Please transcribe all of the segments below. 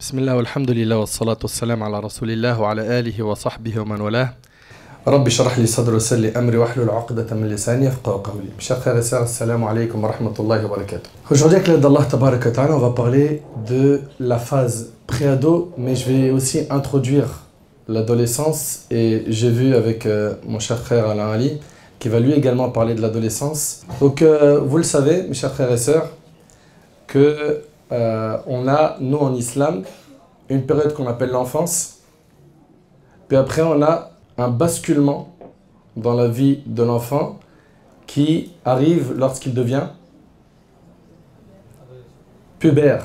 بسم الله والحمد لله والصلاة والسلام على رسول الله وعلى آله وصحبه ومن والاه. رب اشرح لي صدري ويسر لي أمري واحلل عقدة من لساني يفقهوا قولي. Mes chers frères et sœurs, assalamu alaikum wa rahmatullahi wa barakatuh. Aujourd'hui, avec l'aide d'Allah tabaraka wa ta'ala, on va parler de la phase pré-ado, mais je vais aussi introduire l'adolescence. Et j'ai vu avec mon cher frère Alain Ali, qui va lui également parler de l'adolescence. Donc, vous le savez, mes chers frères et sœurs, que on a, nous en islam, une période qu'on appelle l'enfance. Puis après, on a un basculement dans la vie de l'enfant qui arrive lorsqu'il devient pubère.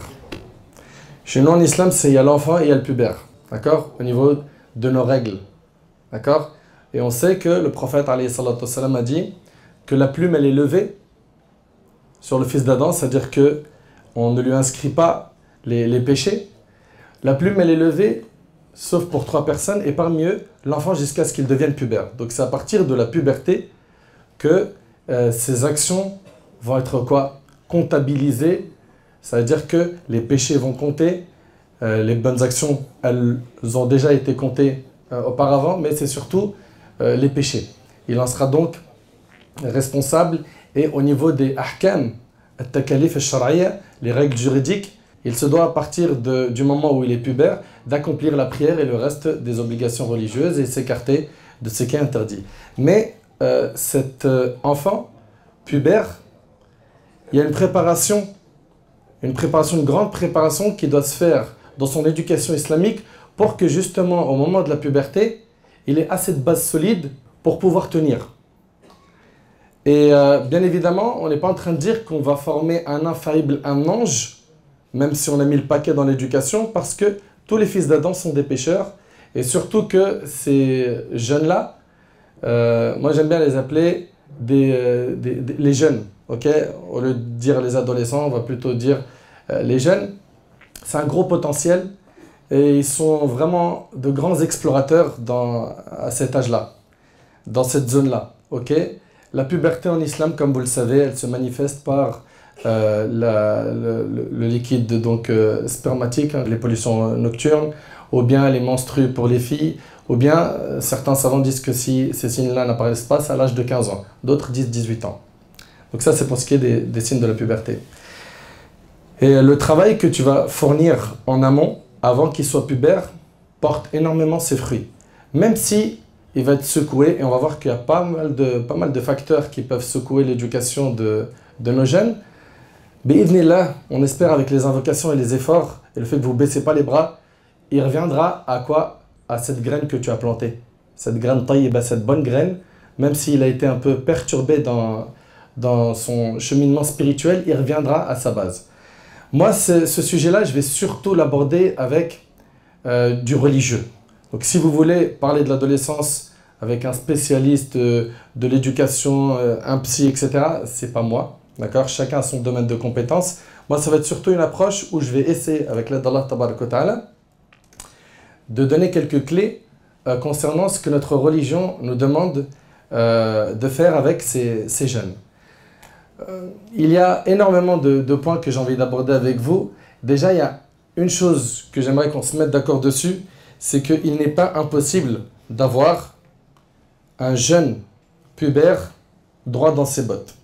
Chez nous en islam, il y a l'enfant et il y a le pubère. D'accord? Au niveau de nos règles. D'accord? Et on sait que le prophète alayhi salatu wassalam a dit que la plume, elle est levée sur le fils d'Adam, c'est-à-dire que on ne lui inscrit pas les péchés. La plume, elle est levée, sauf pour 3 personnes, et parmi eux, l'enfant jusqu'à ce qu'il devienne pubère. Donc c'est à partir de la puberté que ces actions vont être quoi? Comptabilisées. Ça veut dire que les péchés vont compter, les bonnes actions, elles ont déjà été comptées auparavant, mais c'est surtout les péchés. Il en sera donc responsable. Et au niveau des ahkam, al-takalif al-shar'iyya, les règles juridiques, il se doit à partir du moment où il est pubère d'accomplir la prière et le reste des obligations religieuses et s'écarter de ce qui est interdit. Mais cet enfant pubère, il y a une préparation, une grande préparation qui doit se faire dans son éducation islamique pour que justement au moment de la puberté, il ait assez de base solide pour pouvoir tenir. Et bien évidemment, on n'est pas en train de dire qu'on va former un infaillible, un ange, même si on a mis le paquet dans l'éducation, parce que tous les fils d'Adam sont des pécheurs, et surtout que ces jeunes-là, moi j'aime bien les appeler les jeunes, ok? Au lieu de dire les adolescents, on va plutôt dire les jeunes. C'est un gros potentiel, et ils sont vraiment de grands explorateurs à cet âge-là, dans cette zone-là, ok? La puberté en islam, comme vous le savez, elle se manifeste par le liquide donc, spermatique, hein, les pollutions nocturnes, ou bien les menstrues pour les filles, ou bien certains savants disent que si ces signes-là n'apparaissent pas, c'est à l'âge de 15 ans. D'autres disent 18 ans. Donc ça, c'est pour ce qui est des signes de la puberté. Et le travail que tu vas fournir en amont, avant qu'il soit pubère, porte énormément ses fruits. Même si il va être secoué, et on va voir qu'il y a pas mal de facteurs qui peuvent secouer l'éducation de nos jeunes. Bi'idhnillah, on espère avec les invocations et les efforts, et le fait que vous ne baissez pas les bras, il reviendra à quoi? À cette graine que tu as plantée. Cette graine taïba, cette bonne graine, même s'il a été un peu perturbé dans son cheminement spirituel, il reviendra à sa base. Moi, ce sujet-là, je vais surtout l'aborder avec du religieux. Donc si vous voulez parler de l'adolescence avec un spécialiste de l'éducation, un psy, etc., c'est pas moi, d'accord? Chacun a son domaine de compétences. Moi, ça va être surtout une approche où je vais essayer, avec l'aide d'Allah tabaraka wa ta'ala, de donner quelques clés concernant ce que notre religion nous demande de faire avec ces jeunes. Il y a énormément de points que j'ai envie d'aborder avec vous. Déjà, il y a une chose que j'aimerais qu'on se mette d'accord dessus, c'est qu'il n'est pas impossible d'avoir un jeune pubère droit dans ses bottes.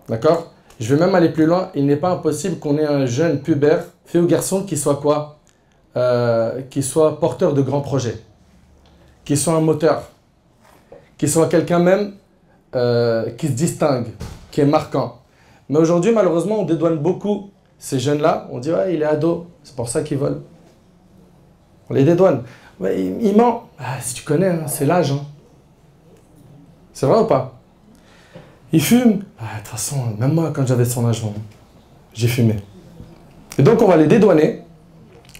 D'accord? Je vais même aller plus loin. Il n'est pas impossible qu'on ait un jeune pubère, fille ou garçon, qui soit quoi? Qui soit porteur de grands projets, qui soit un moteur, qui soit quelqu'un même qui se distingue, qui est marquant. Mais aujourd'hui, malheureusement, on dédouane beaucoup ces jeunes-là. On dit, ouais, il est ado, c'est pour ça qu'ils volent. On les dédouane. Ouais, il ment. Ah, si tu connais, hein, c'est l'âge. Hein. C'est vrai ou pas? Il fume. Ah, de toute façon, même moi, quand j'avais son âge, j'ai fumé. Et donc, on va les dédouaner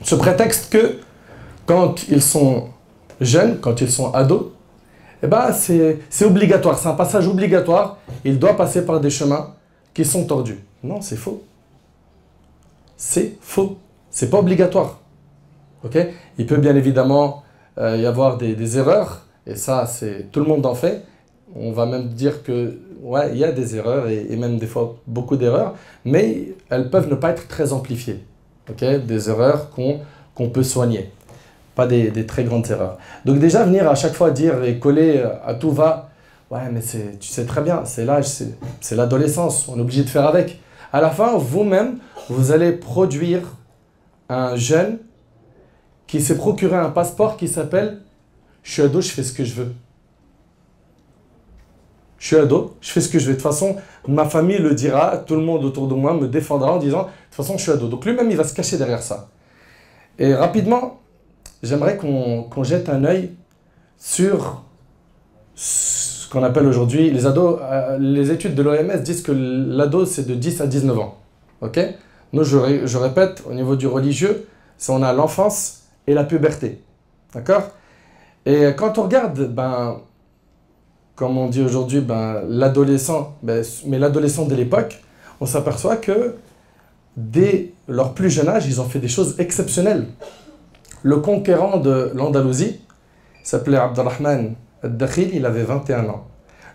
sous prétexte que quand ils sont jeunes, quand ils sont ados, eh ben, c'est obligatoire. C'est un passage obligatoire. Il doit passer par des chemins qui sont tordus. Non, c'est faux. C'est faux. C'est pas obligatoire. Okay? Il peut bien évidemment y avoir des erreurs, et ça, tout le monde en fait. On va même dire que, ouais, il y a des erreurs, et même des fois beaucoup d'erreurs, mais elles peuvent ne pas être très amplifiées. Okay? Des erreurs qu'on qu'on peut soigner. Pas des très grandes erreurs. Donc déjà, venir à chaque fois dire et coller à tout va, ouais, mais tu sais très bien, c'est l'âge, c'est l'adolescence, on est obligé de faire avec. À la fin, vous-même, vous allez produire un jeune qui s'est procuré un passeport qui s'appelle « Je suis ado, je fais ce que je veux ». Je suis ado, je fais ce que je veux. De toute façon, ma famille le dira, tout le monde autour de moi me défendra en disant « De toute façon, je suis ado ». Donc lui-même, il va se cacher derrière ça. Et rapidement, j'aimerais qu'on jette un œil sur ce qu'on appelle aujourd'hui les ados. Les études de l'OMS disent que l'ado, c'est de 10 à 19 ans. Ok? Nous, je répète, au niveau du religieux, c'est on a l'enfance et la puberté. D'accord? Et quand on regarde, comme on dit aujourd'hui, l'adolescent, mais l'adolescent de l'époque, on s'aperçoit que dès leur plus jeune âge, ils ont fait des choses exceptionnelles. Le conquérant de l'Andalousie s'appelait Abdurrahman al-Dakhil, il avait 21 ans.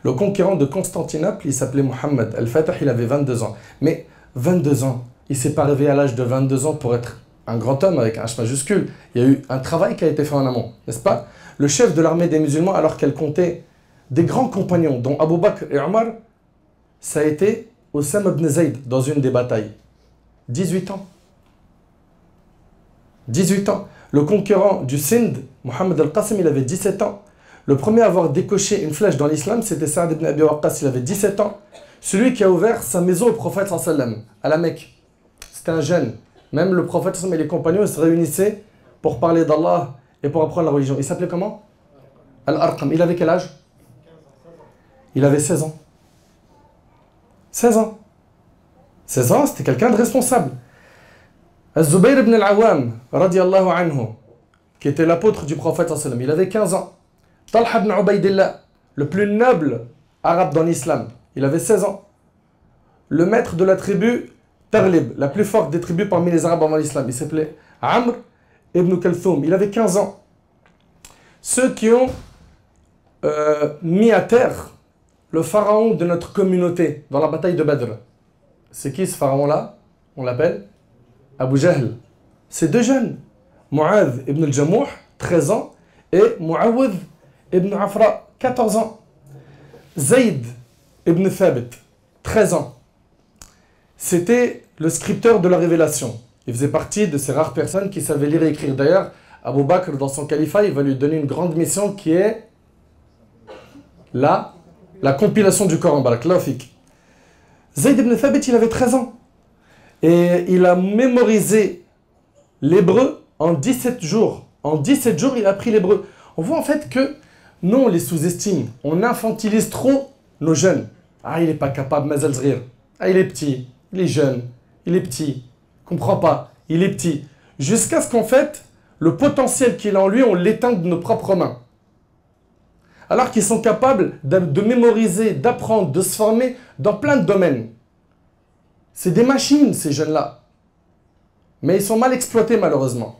Le conquérant de Constantinople, il s'appelait Mohammed al-Fatah, il avait 22 ans. Mais 22 ans, il ne s'est pas réveillé à l'âge de 22 ans pour être un grand homme avec un H majuscule. Il y a eu un travail qui a été fait en amont, n'est-ce pas? Le chef de l'armée des musulmans, alors qu'elle comptait des grands compagnons, dont Abu Bakr et Omar, ça a été Osama ibn Zayd dans une des batailles. 18 ans. 18 ans. Le conquérant du Sind, Mohammed al-Qasim, il avait 17 ans. Le premier à avoir décoché une flèche dans l'islam, c'était Saad ibn Abi Waqqas, il avait 17 ans. Celui qui a ouvert sa maison au prophète sallam, à la Mecque. C'était un jeune. Même le prophète sallam et les compagnons se réunissaient pour parler d'Allah et pour apprendre la religion. Il s'appelait comment? Al-Arqam. Il avait quel âge? Il avait 16 ans. 16 ans. 16 ans, c'était quelqu'un de responsable. Az-Zubayr ibn al-Awwam, radiyallahu anhu, qui était l'apôtre du prophète sallam, il avait 15 ans. Talha ibn Ubaydillah, le plus noble arabe dans l'islam, il avait 16 ans. Le maître de la tribu Taghlib, la plus forte des tribus parmi les arabes avant l'islam, il s'appelait Amr ibn Kalthoum, il avait 15 ans. Ceux qui ont mis à terre le pharaon de notre communauté dans la bataille de Badr, c'est qui ce pharaon-là? On l'appelle Abu Jahl. C'est deux jeunes, Mu'adh ibn al-Jamouh, 13 ans, et Mu'awidh ibn Afra, 14 ans. Zayd ibn Thabit, 13 ans. C'était le scripteur de la révélation. Il faisait partie de ces rares personnes qui savaient lire et écrire. D'ailleurs, Abu Bakr, dans son califat, il va lui donner une grande mission qui est la compilation du Coran. Barakallahu fik. Zayd ibn Thabit, il avait 13 ans. Et il a mémorisé l'hébreu en 17 jours. En 17 jours, il a appris l'hébreu. On voit en fait que nous, on les sous-estime. On infantilise trop nos jeunes. Ah, il n'est pas capable, mazal zghir. Ah, il est petit, il est jeune, il est petit. Comprends pas, il est petit. Jusqu'à ce qu'en fait, le potentiel qu'il a en lui, on l'éteint de nos propres mains. Alors qu'ils sont capables de mémoriser, d'apprendre, de se former dans plein de domaines. C'est des machines, ces jeunes-là. Mais ils sont mal exploités, malheureusement.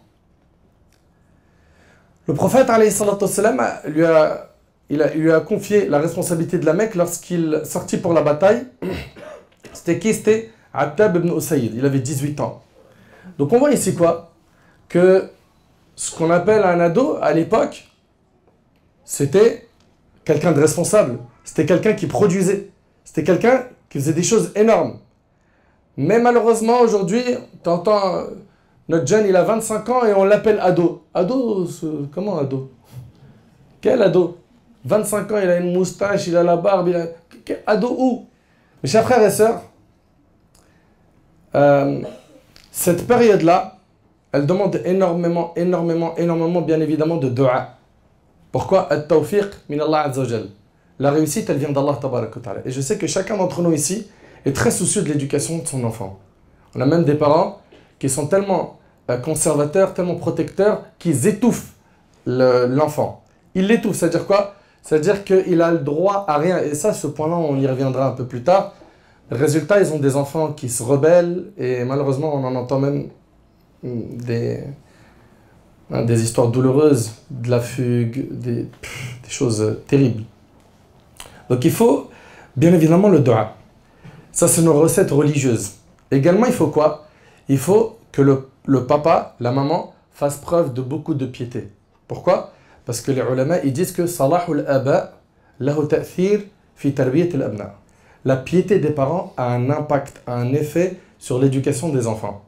Le prophète, alayhi salatu wassalam, lui a confié la responsabilité de la Mecque lorsqu'il sortit pour la bataille. C'était qui? C'était Attab ibn Usayd. Il avait 18 ans. Donc on voit ici quoi? Que ce qu'on appelle un ado, à l'époque, c'était quelqu'un de responsable. C'était quelqu'un qui produisait. C'était quelqu'un qui faisait des choses énormes. Mais malheureusement, aujourd'hui, tu entends, notre jeune, il a 25 ans et on l'appelle ado. Ado, comment ado? Quel ado? 25 ans, il a une moustache, il a la barbe, ado où? Mes chers frères et sœurs, cette période-là, elle demande énormément, bien évidemment, de dua. Pourquoi? At-tawfiq min Allah azza wa jal. La réussite, elle vient d'Allah tabarak wa ta'ala. Et je sais que chacun d'entre nous ici est très soucieux de l'éducation de son enfant. On a même des parents qui sont tellement conservateurs, tellement protecteurs, qu'ils étouffent l'enfant. Ils l'étouffent, c'est-à-dire quoi? C'est-à-dire qu'il a le droit à rien. Et ça, ce point-là, on y reviendra un peu plus tard. Résultat, ils ont des enfants qui se rebellent et malheureusement, on en entend même des histoires douloureuses, de la fugue, des choses terribles. Donc il faut bien évidemment le dua. Ça, c'est nos recettes religieuses. Également, il faut quoi? Il faut que le papa, la maman, fasse preuve de beaucoup de piété. Pourquoi? Parce que les ulama, ils disent que salahul aba lahu ta'thir fi tarbiyat al-abna. La piété des parents a un impact, a un effet sur l'éducation des enfants.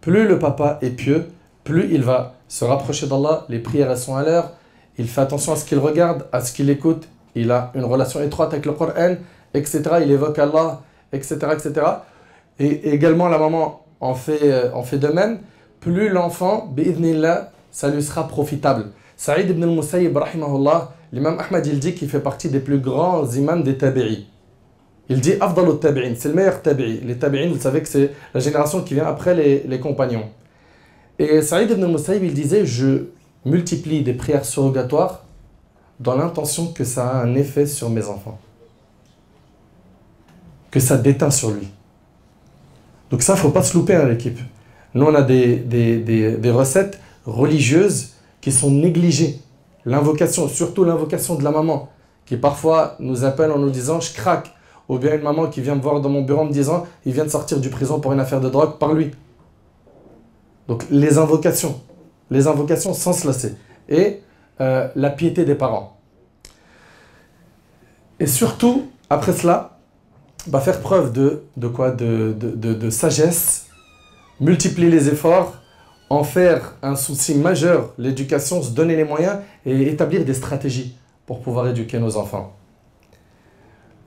Plus le papa est pieux, plus il va se rapprocher d'Allah, les prières elles sont à l'heure, il fait attention à ce qu'il regarde, à ce qu'il écoute, il a une relation étroite avec le Coran, etc. Il évoque Allah, etc. etc. Et également la maman en fait de même. Plus l'enfant, bi'idhnillah, ça lui sera profitable. Saïd ibn al-Musayyib, rahimahullah, l'imam Ahmad, il dit qu'il fait partie des plus grands imams des tabi'i. Il dit afdalu tabi'in, c'est le meilleur tabi'i. Les tabi'in, vous savez que c'est la génération qui vient après les compagnons. Et Saïd ibn al-Musayyib, il disait, je multiplie des prières surrogatoires dans l'intention que ça a un effet sur mes enfants. Que ça déteint sur lui. Donc ça, il ne faut pas se louper à l'équipe. Nous, on a des recettes religieuses qui sont négligées. L'invocation, surtout l'invocation de la maman, qui parfois nous appelle en nous disant « je craque ». Ou bien une maman qui vient me voir dans mon bureau en me disant « il vient de sortir du prison pour une affaire de drogue par lui ». Donc les invocations sans se lasser. Et la piété des parents. Et surtout, après cela, faire preuve de sagesse, multiplier les efforts, en faire un souci majeur, l'éducation, se donner les moyens et établir des stratégies pour pouvoir éduquer nos enfants.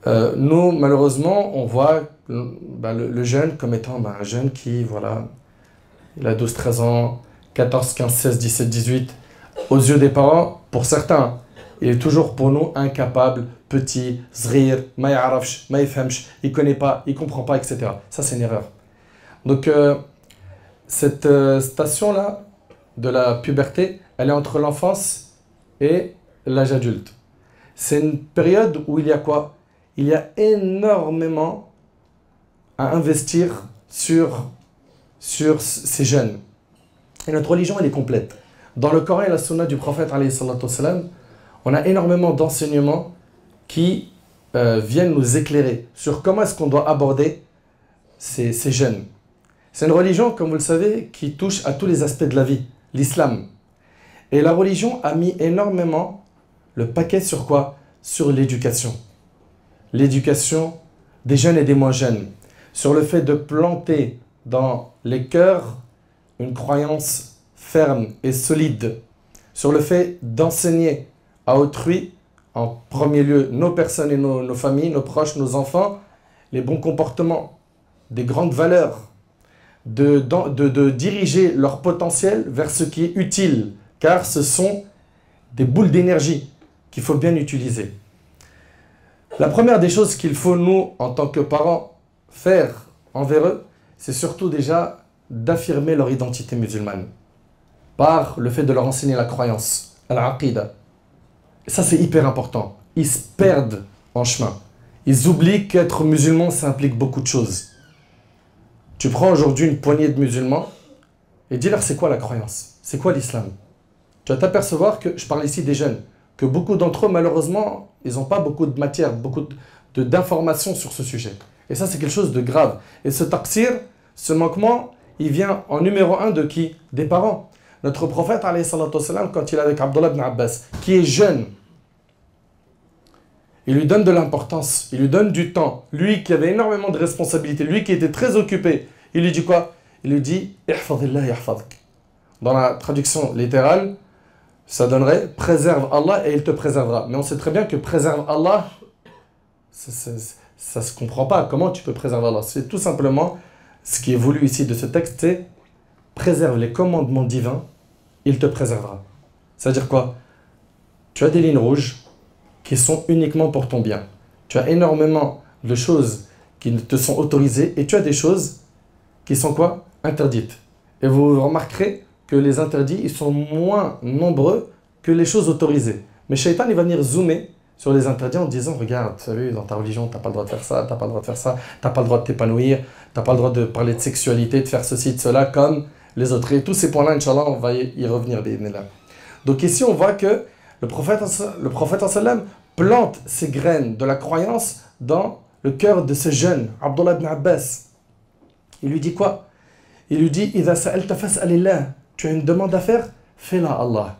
Nous, malheureusement, on voit le jeune comme étant un jeune qui, voilà, il a 12, 13 ans, 14, 15, 16, 17, 18. Aux yeux des parents, pour certains, il est toujours pour nous incapable, petit, zrir, ma ya'arafsh, ma yafhamsh, il ne connaît pas, il ne comprend pas, etc. Ça, c'est une erreur. Donc, cette station-là de la puberté, elle est entre l'enfance et l'âge adulte. C'est une période où il y a quoi? Il y a énormément à investir sur ces jeunes. Et notre religion, elle est complète. Dans le Coran et la Sunna du prophète, alayhi salatu wassalam, on a énormément d'enseignements qui viennent nous éclairer sur comment est-ce qu'on doit aborder ces jeunes. C'est une religion, comme vous le savez, qui touche à tous les aspects de la vie, l'islam. Et la religion a mis énormément le paquet sur quoi? Sur l'éducation. L'éducation des jeunes et des moins jeunes. Sur le fait de planter dans les cœurs une croyance ferme et solide. Sur le fait d'enseigner à autrui, en premier lieu, nos personnes et nos familles, nos proches, nos enfants, les bons comportements, des grandes valeurs, de diriger leur potentiel vers ce qui est utile, car ce sont des boules d'énergie qu'il faut bien utiliser. La première des choses qu'il faut, nous, en tant que parents, faire envers eux, c'est surtout déjà d'affirmer leur identité musulmane, par le fait de leur enseigner la croyance, al-aqida. Et ça, c'est hyper important. Ils se perdent en chemin. Ils oublient qu'être musulman, ça implique beaucoup de choses. Tu prends aujourd'hui une poignée de musulmans et dis-leur c'est quoi la croyance, c'est quoi l'islam. Tu vas t'apercevoir que, je parle ici des jeunes, que beaucoup d'entre eux, malheureusement, ils n'ont pas beaucoup de matière, beaucoup d'informations sur ce sujet. Et ça, c'est quelque chose de grave. Et ce taqsir, ce manquement, il vient en numéro 1 de qui? Des parents. Notre prophète, alayhi salatu wassalam, quand il est avec Abdullah ibn Abbas, qui est jeune, il lui donne de l'importance, il lui donne du temps. Lui qui avait énormément de responsabilités, lui qui était très occupé, il lui dit quoi? Il lui dit « Ihfadillah yahfadak ». Dans la traduction littérale, ça donnerait « Préserve Allah et il te préservera ». Mais on sait très bien que « Préserve Allah », ça ne se comprend pas. Comment tu peux préserver Allah? C'est tout simplement, ce qui est voulu ici de ce texte, c'est « Préserve les commandements divins, il te préservera ». C'est-à-dire quoi? Tu as des lignes rouges qui sont uniquement pour ton bien. Tu as énormément de choses qui te sont autorisées et tu as des choses qui sont quoi? Interdites. Et vous remarquerez que les interdits, ils sont moins nombreux que les choses autorisées. Mais Shaitan, il va venir zoomer sur les interdits en disant, regarde, tu as vu, dans ta religion, tu n'as pas le droit de faire ça, tu n'as pas le droit de faire ça, tu n'as pas le droit de t'épanouir, tu n'as pas le droit de parler de sexualité, de faire ceci, de cela, comme les autres. Et tous ces points-là, Inch'Allah, on va y revenir. Donc ici, on voit que le prophète sallam plante ses graines de la croyance dans le cœur de ce jeune, Abdullah ibn Abbas. Il lui dit quoi? Il lui dit « Idha sa'alta fas'alillah Tu as une demande à faire, fais-la à Allah.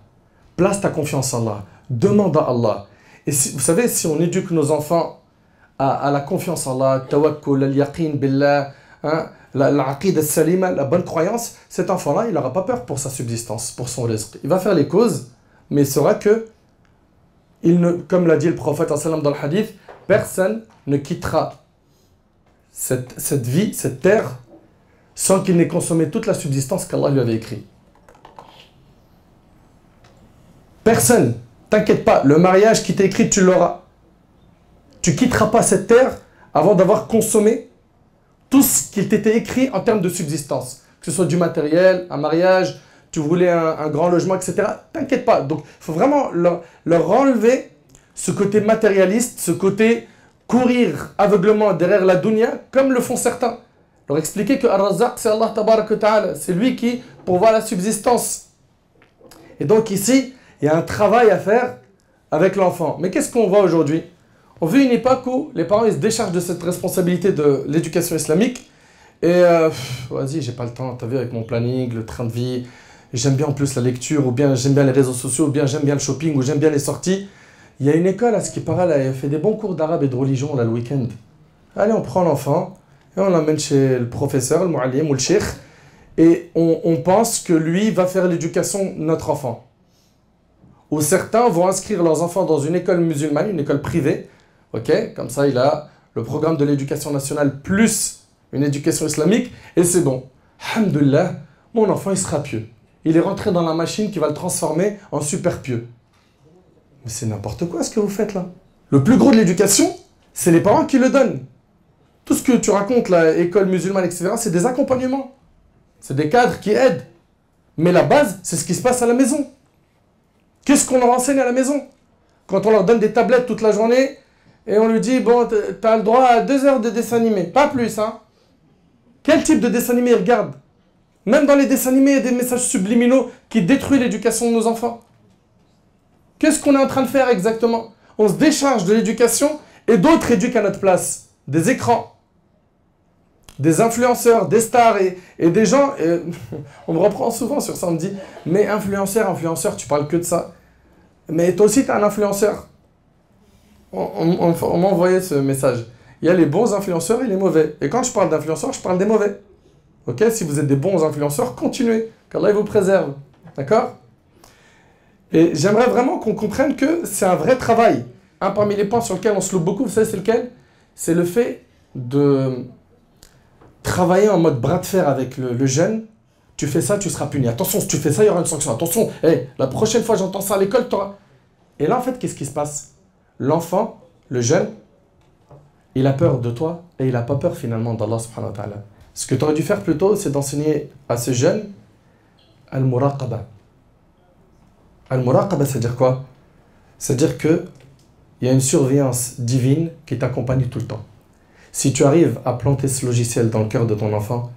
Place ta confiance en Allah. Demande à Allah. Et si, vous savez, si on éduque nos enfants à la confiance en Allah, tawakkul, al-yaqin billah, hein, l'aqid al-salima, la bonne croyance, cet enfant-là, il n'aura pas peur pour sa subsistance, pour son rizq. Il va faire les causes, mais il saura que, comme l'a dit le prophète dans le hadith, personne ne quittera cette vie, cette terre, sans qu'il n'ait consommé toute la subsistance qu'Allah lui avait écrite. Personne, t'inquiète pas, le mariage qui t'est écrit, tu l'auras. Tu quitteras pas cette terre avant d'avoir consommé tout ce qui t'était écrit en termes de subsistance. Que ce soit du matériel, un mariage, tu voulais un grand logement, etc. T'inquiète pas. Donc, il faut vraiment leur enlever ce côté matérialiste, ce côté courir aveuglement derrière la dunya, comme le font certains. Leur expliquer que Ar-Razzaq, c'est Allah Tabaraka Ta'ala. C'est lui qui pourvoit la subsistance. Et donc ici, il y a un travail à faire avec l'enfant. Mais qu'est-ce qu'on voit aujourd'hui? On vit une époque où les parents ils se déchargent de cette responsabilité de l'éducation islamique. Et vas-y, j'ai pas le temps, t'as vu, avec mon planning, le train de vie. J'aime bien en plus la lecture, ou bien j'aime bien les réseaux sociaux, ou bien j'aime bien le shopping, ou j'aime bien les sorties. Il y a une école, à ce qui paraît, elle fait des bons cours d'arabe et de religion là, le week-end. Allez, on prend l'enfant et on l'emmène chez le professeur, le muallim ou le cheikh. Et on pense que lui va faire l'éducation de notre enfant. Ou certains vont inscrire leurs enfants dans une école musulmane, une école privée. Ok, comme ça, il a le programme de l'éducation nationale plus une éducation islamique. Et c'est bon. Alhamdulillah, mon enfant, il sera pieux. Il est rentré dans la machine qui va le transformer en super pieux. Mais c'est n'importe quoi ce que vous faites là. Le plus gros de l'éducation, c'est les parents qui le donnent. Tout ce que tu racontes, là, école musulmane, etc., c'est des accompagnements. C'est des cadres qui aident. Mais la base, c'est ce qui se passe à la maison. Qu'est-ce qu'on leur enseigne à la maison? Quand on leur donne des tablettes toute la journée, et on lui dit, bon, t'as le droit à 2 heures de dessin animé. Pas plus, hein. Quel type de dessin animé ils regardent? Même dans les dessins animés, il y a des messages subliminaux qui détruisent l'éducation de nos enfants. Qu'est-ce qu'on est en train de faire exactement? On se décharge de l'éducation et d'autres éduquent à notre place. Des écrans, des influenceurs, des stars et des gens. Et on me reprend souvent sur ça, on me dit, mais influenceur, tu parles que de ça. Mais toi aussi, tu es un influenceur. On m'a envoyé ce message. Il y a les bons influenceurs et les mauvais. Et quand je parle d'influenceurs, je parle des mauvais. Ok? Si vous êtes des bons influenceurs, continuez. Qu'Allah vous préserve. D'accord? Et j'aimerais vraiment qu'on comprenne que c'est un vrai travail. Un parmi les points sur lesquels on se loupe beaucoup, vous savez c'est lequel? C'est le fait de travailler en mode bras de fer avec le jeune. Tu fais ça, tu seras puni. Attention, si tu fais ça, il y aura une sanction. Attention, hey, la prochaine fois j'entends ça à l'école, tu auras... Et là, en fait, qu'est-ce qui se passe? L'enfant, le jeune, il a peur de toi et il n'a pas peur finalement d'Allah subhanahu wa ta'ala. Ce que tu aurais dû faire plutôt, c'est d'enseigner à ce jeune al-muraqaba. Al-muraqaba, c'est-à-dire quoi? C'est-à-dire qu'il y a une surveillance divine qui t'accompagne tout le temps. Si tu arrives à planter ce logiciel dans le cœur de ton enfant,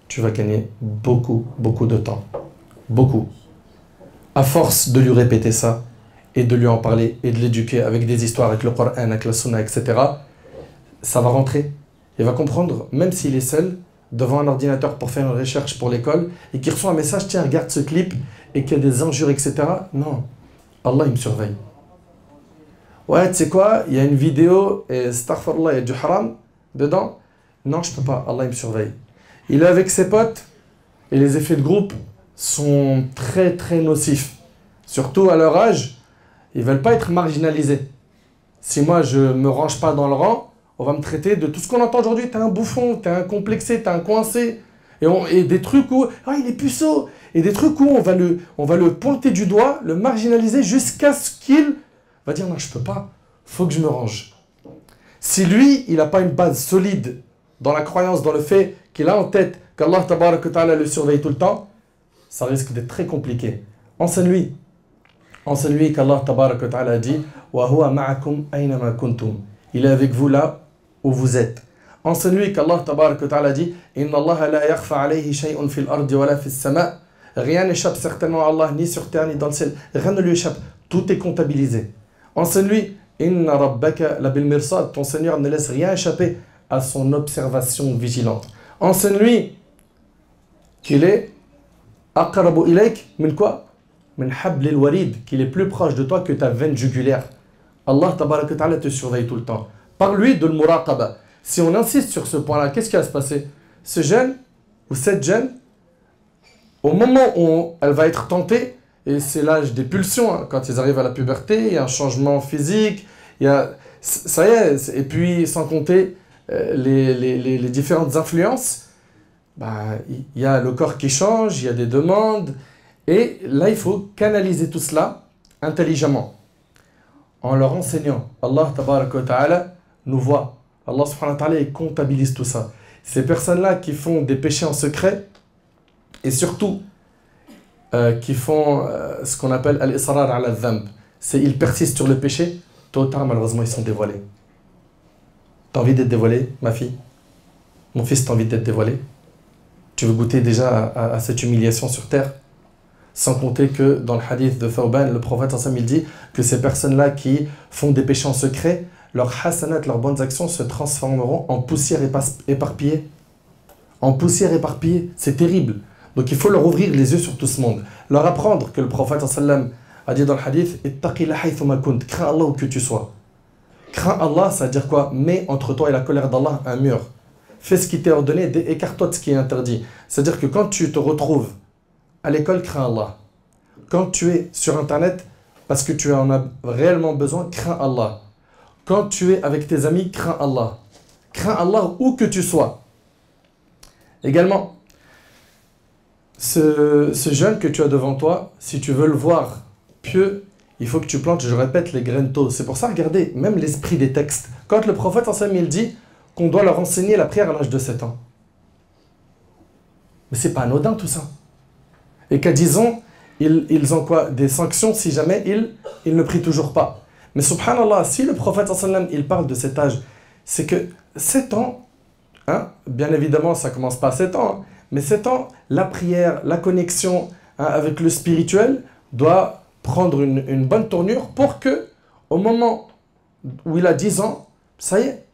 tu vas gagner beaucoup, beaucoup de temps. Beaucoup. À force de lui répéter ça, et de lui en parler, et de l'éduquer avec des histoires, avec le Coran, avec la Sunna, etc., ça va rentrer. Il va comprendre, même s'il est seul, devant un ordinateur pour faire une recherche pour l'école, et qu'il reçoit un message, tiens, regarde ce clip, et qu'il y a des injures, etc. Non. Allah, il me surveille. Ouais, tu sais quoi, il y a une vidéo, et astaghfirullah, il y a du haram dedans. Non, je peux pas, Allah, il me surveille. Il est avec ses potes, et les effets de groupe sont très, très nocifs. Surtout à leur âge, ils ne veulent pas être marginalisés. Si moi, je ne me range pas dans le rang, on va me traiter de tout ce qu'on entend aujourd'hui. T'es un bouffon, t'es un complexé, t'es un coincé. Et des trucs où, ah, il est puceau. Et des trucs où on va le pointer du doigt, le marginaliser jusqu'à ce qu'il va dire, non, je peux pas, faut que je me range. Si lui, il n'a pas une base solide dans la croyance, dans le fait qu'il a en tête qu'Allah tabaraka ta'ala le surveille tout le temps, ça risque d'être très compliqué. Enseigne-lui. Enseigne-lui qu'Allah tabaraka ta'ala dit wa huwa ma'akum aynama kuntum. Il est avec vous là où vous êtes. Enseigne-lui qu'Allah tabaraka ta'ala dit inna Allah la yakhfa alayhi shay'un fil ardi wa la fis sama'. Rien n'échappe certainement à Allah ni sur terre ni dans le ciel. Rien ne lui échappe. Tout est comptabilisé. Enseigne-lui inna rabbaka la bil mirsad. Ton Seigneur ne laisse rien échapper à son observation vigilante. Enseigne-lui qu'il est Aqrabu ilayk min quoi? Min hablil warid, qu'il est plus proche de toi que ta veine jugulaire. Allah tabarak wa ta'ala te surveille tout le temps. Parle-lui de l'muraqaba. Si on insiste sur ce point-là, qu'est-ce qui va se passer? Ce jeune ou cette jeune, au moment où elle va être tentée, et c'est l'âge des pulsions, hein, quand ils arrivent à la puberté, il y a un changement physique, il y a, ça y est, et puis sans compter les différentes influences, bah, il y a le corps qui change, il y a des demandes, et là il faut canaliser tout cela intelligemment, en leur enseignant. Allah tabaraka wa ta'ala nous voit, Allah subhanahu wa ta'ala il comptabilise tout ça. Ces personnes-là qui font des péchés en secret, et surtout qui font ce qu'on appelle al-israr ala dhanb, c'est ils persistent sur le péché, tôt ou tard malheureusement ils sont dévoilés. T'as envie d'être dévoilé, ma fille? Mon fils, t'as envie d'être dévoilé? Tu veux goûter déjà à cette humiliation sur terre? Sans compter que dans le hadith de Thawban, le prophète il dit que ces personnes-là qui font des péchés en secret, leurs hasanat, leurs bonnes actions se transformeront en poussière éparpillée. En poussière éparpillée, c'est terrible. Donc il faut leur ouvrir les yeux sur tout ce monde. Leur apprendre que le prophète a dit dans le hadith « Ittaqillah haythuma kunt » crains Allah où que tu sois. Crains Allah, ça veut dire quoi? Mets entre toi et la colère d'Allah un mur. Fais ce qui t'est ordonné, écarte-toi de ce qui est interdit. C'est-à-dire que quand tu te retrouves à l'école, crains Allah. Quand tu es sur Internet, parce que tu en as réellement besoin, crains Allah. Quand tu es avec tes amis, crains Allah. Crains Allah où que tu sois. Également, ce jeune que tu as devant toi, si tu veux le voir pieux, il faut que tu plantes, je répète, les graines tôt. C'est pour ça, regardez, même l'esprit des textes. Quand le prophète il dit qu'on doit leur enseigner la prière à l'âge de 7 ans. Mais c'est pas anodin tout ça. Et qu'à 10 ans, ils ont quoi? Des sanctions si jamais ils ne prient toujours pas. Mais subhanallah, si le prophète il parle de cet âge, c'est que 7 ans, hein, bien évidemment ça commence pas à 7 ans, hein, mais 7 ans, la prière, la connexion hein, avec le spirituel doit prendre une bonne tournure pour que, au moment où il a 10 ans, ça y est.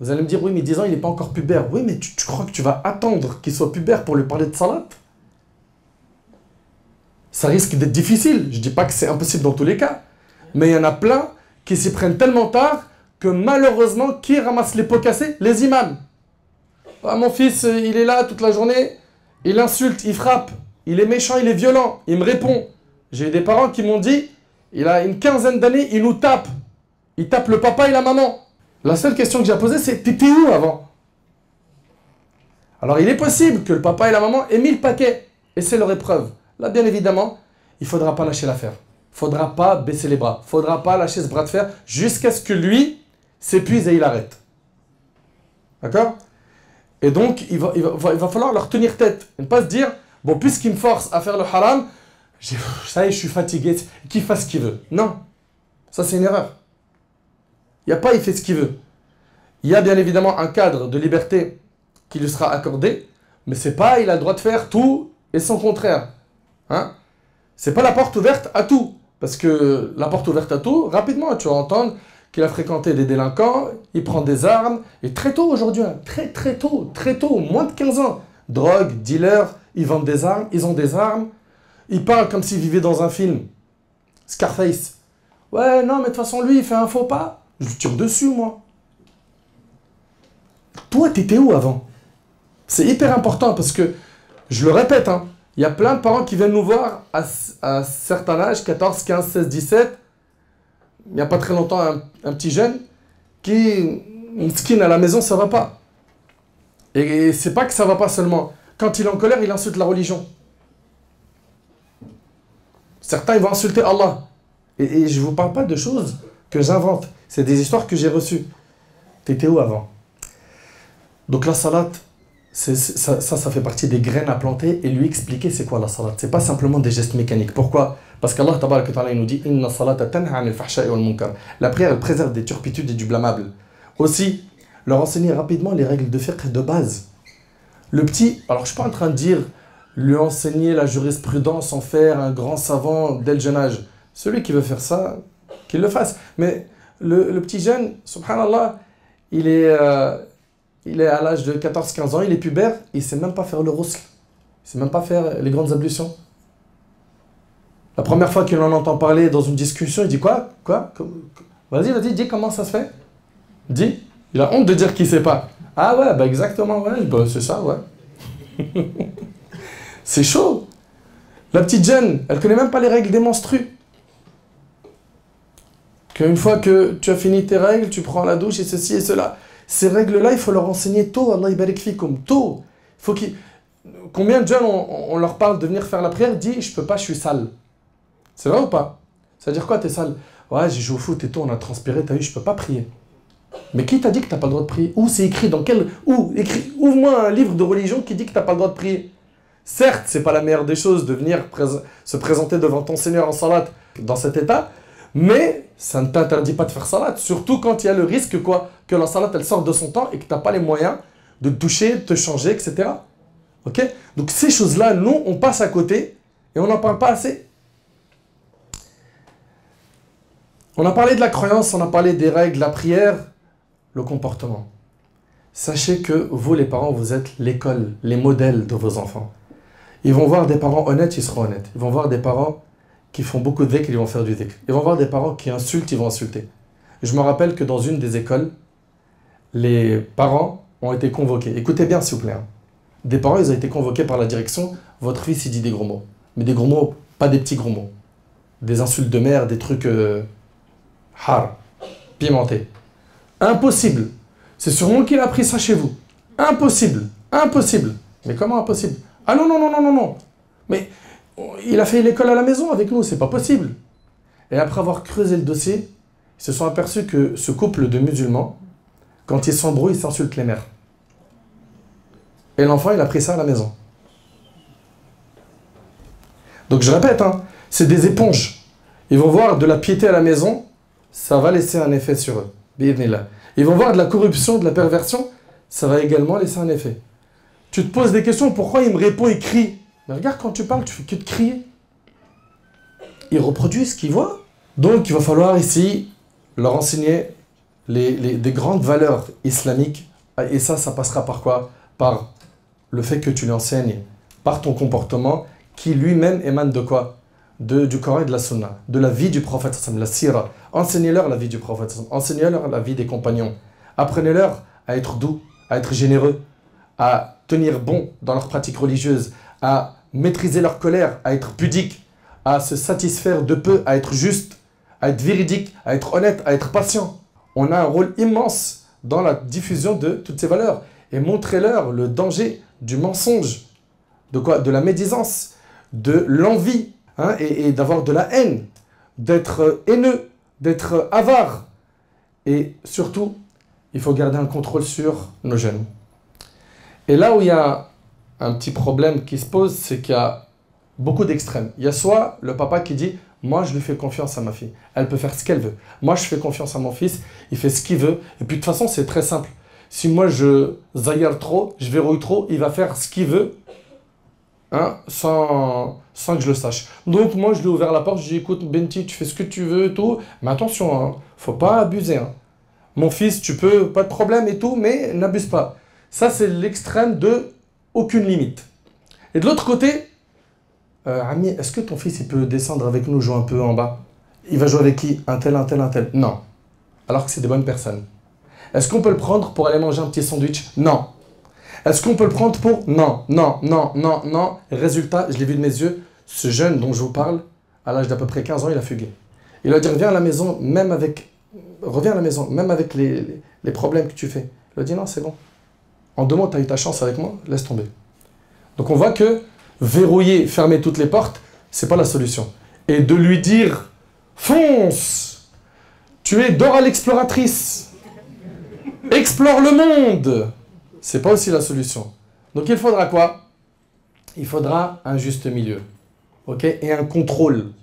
Vous allez me dire, oui, mais 10 ans, il n'est pas encore pubère. Oui, mais tu crois que tu vas attendre qu'il soit pubère pour lui parler de salat? Ça risque d'être difficile. Je ne dis pas que c'est impossible dans tous les cas. Mais il y en a plein qui s'y prennent tellement tard que malheureusement, qui ramasse les pots cassés? Les imams. Ah, mon fils, il est là toute la journée, il insulte, il frappe, il est méchant, il est violent. Il me répond. J'ai eu des parents qui m'ont dit, il a une quinzaine d'années, il nous tape. Il tape le papa et la maman. La seule question que j'ai posée, c'est « T'étais où avant ?» Alors, il est possible que le papa et la maman aient mis le paquet. Et c'est leur épreuve. Là, bien évidemment, il ne faudra pas lâcher l'affaire. Il ne faudra pas baisser les bras. Il ne faudra pas lâcher ce bras de fer jusqu'à ce que lui s'épuise et il arrête. D'accord? Et donc, il va falloir leur tenir tête. Et ne pas se dire « Bon, puisqu'il me force à faire le haram, ça y est, je suis fatigué. Qu'il fasse ce qu'il veut. » Non. Ça, c'est une erreur. Il n'y a pas, il fait ce qu'il veut. Il y a bien évidemment un cadre de liberté qui lui sera accordé, mais c'est pas, il a le droit de faire tout et son contraire. Hein? C'est pas la porte ouverte à tout. Parce que la porte ouverte à tout, rapidement, tu vas entendre qu'il a fréquenté des délinquants, il prend des armes, et très tôt aujourd'hui, hein, très tôt, moins de 15 ans. Drogue, dealer, ils vendent des armes, ils ont des armes, ils parlent comme s'ils vivaient dans un film. Scarface. Ouais, non, mais de toute façon, lui, il fait un faux pas. Je lui tire dessus, moi. Toi, t'étais où avant? C'est hyper important parce que, je le répète, hein, il y a plein de parents qui viennent nous voir à certains âges, 14, 15, 16, 17. Il n'y a pas très longtemps, un petit jeune qui, une skin à la maison, ça va pas. Et c'est pas que ça va pas seulement. Quand il est en colère, il insulte la religion. Certains, ils vont insulter Allah. Et je ne vous parle pas de choses que j'invente. C'est des histoires que j'ai reçues. T'étais où avant? Donc la salat, ça fait partie des graines à planter et lui expliquer c'est quoi la salat. C'est pas simplement des gestes mécaniques. Pourquoi? Parce qu'Allah tabaraka wa ta'ala il nous dit Inna salata tanha 'anil fahsha'i wal munkar. La prière elle préserve des turpitudes et du blâmable. Aussi, leur enseigner rapidement les règles de fiqh de base. Le petit, alors je suis pas en train de dire lui enseigner la jurisprudence, en faire un grand savant dès le jeune âge. Celui qui veut faire ça, qu'il le fasse. Mais le petit jeune, subhanallah, il est à l'âge de 14-15 ans, il est pubère, il ne sait même pas faire le rousl. Il ne sait même pas faire les grandes ablutions. La première fois qu'il en entend parler dans une discussion, il dit quoi? Vas-y, dis comment ça se fait. Dis. Il a honte de dire qu'il ne sait pas. Ah ouais, bah exactement, ouais, bah c'est ça, ouais. C'est chaud. La petite jeune, elle ne connaît même pas les règles des menstrues. Qu'une fois que tu as fini tes règles, tu prends la douche et ceci et cela. Ces règles-là, il faut leur enseigner tôt, Allah yabarik fikum, tôt. Combien de jeunes, on leur parle de venir faire la prière, dit je peux pas, je suis sale. C'est vrai ou pas? Ça veut dire quoi, t'es sale? Ouais, j'ai joué au foot et tout, on a transpiré, t'as vu, je peux pas prier. Mais qui t'a dit que t'as pas le droit de prier? Où c'est écrit? Ouvre-moi un livre de religion qui dit que t'as pas le droit de prier. Certes, c'est pas la meilleure des choses de venir se présenter devant ton Seigneur en salat dans cet état, mais ça ne t'interdit pas de faire salat, surtout quand il y a le risque que la salat elle sorte de son temps et que tu n'as pas les moyens de te toucher, de te changer, etc. Ok? Donc ces choses-là, nous, on passe à côté et on n'en parle pas assez. On a parlé de la croyance, on a parlé des règles, la prière, le comportement. Sachez que vous, les parents, vous êtes l'école, les modèles de vos enfants. Ils vont voir des parents honnêtes, ils seront honnêtes. Ils vont voir des parents qui font beaucoup de dhikr, ils vont faire du dhikr. Ils vont voir des parents qui insultent, ils vont insulter. Je me rappelle que dans une des écoles, les parents ont été convoqués. Écoutez bien, s'il vous plaît. Hein. Des parents, ils ont été convoqués par la direction. Votre fils, il dit des gros mots. Mais des gros mots, pas des petits gros mots. Des insultes de mère, des trucs pimentés. Impossible. C'est sûrement qu'il a appris ça chez vous. Impossible. Impossible. Mais comment impossible? Ah non, non, non, non, non, non. Mais il a fait l'école à la maison avec nous, c'est pas possible. Et après avoir creusé le dossier, ils se sont aperçus que ce couple de musulmans, quand ils s'embrouillent, ils s'insultent les mères. Et l'enfant, il a pris ça à la maison. Donc je répète, hein, c'est des éponges. Ils vont voir de la piété à la maison, ça va laisser un effet sur eux. Ils vont voir de la corruption, de la perversion, ça va également laisser un effet. Tu te poses des questions, pourquoi il me répond, il crie? Mais regarde, quand tu parles, tu fais que de crier. Ils reproduisent ce qu'ils voient. Donc il va falloir ici leur enseigner des grandes valeurs islamiques. Et ça passera par quoi? Par le fait que tu lui enseignes, par ton comportement, qui lui-même émane de quoi? Du Coran et de la Sunna, de la vie du prophète, la sira. Enseignez-leur la vie du prophète, enseignez-leur la vie des compagnons. Apprenez-leur à être doux, à être généreux, à tenir bon dans leurs pratiques religieuses, à maîtriser leur colère, à être pudique, à se satisfaire de peu, à être juste, à être véridique, à être honnête, à être patient. On a un rôle immense dans la diffusion de toutes ces valeurs. Et montrez-leur le danger du mensonge, de quoi? De la médisance, de l'envie, hein, et d'avoir de la haine, d'être haineux, d'être avare. Et surtout, il faut garder un contrôle sur nos jeunes. Et là où il y a un petit problème qui se pose, c'est qu'il y a beaucoup d'extrêmes. Il y a soit le papa qui dit « Moi, je lui fais confiance à ma fille. Elle peut faire ce qu'elle veut. Moi, je fais confiance à mon fils. Il fait ce qu'il veut. Et puis, de toute façon, c'est très simple. Si moi, je zaïre trop, je verrouille trop, il va faire ce qu'il veut, hein, sans que je le sache. Donc, moi, je lui ai ouvert la porte. Je lui ai dit « Écoute, Benti, tu fais ce que tu veux et tout. Mais attention, hein, faut pas abuser. Hein. Mon fils, tu peux, pas de problème et tout, mais n'abuse pas. » Ça, c'est l'extrême de aucune limite. Et de l'autre côté, Ami, est-ce que ton fils il peut descendre avec nous, jouer un peu en bas? Il va jouer avec qui? Un tel, un tel, un tel. Non. Alors que c'est des bonnes personnes. Est-ce qu'on peut le prendre pour aller manger un petit sandwich? Non. Est-ce qu'on peut le prendre pour... Non, non, non, non, non. Résultat, je l'ai vu de mes yeux, ce jeune dont je vous parle, à l'âge d'à peu près 15 ans, il a fugué. Il a dit, reviens à la maison, même avec les problèmes que tu fais. Il a dit, non, c'est bon. En 2 mois, tu as eu ta chance avec moi, laisse tomber. Donc on voit que verrouiller, fermer toutes les portes, c'est pas la solution. Et de lui dire, fonce, tu es Dora l'exploratrice, explore le monde, c'est pas aussi la solution. Donc il faudra quoi? Il faudra un juste milieu, ok? Et un contrôle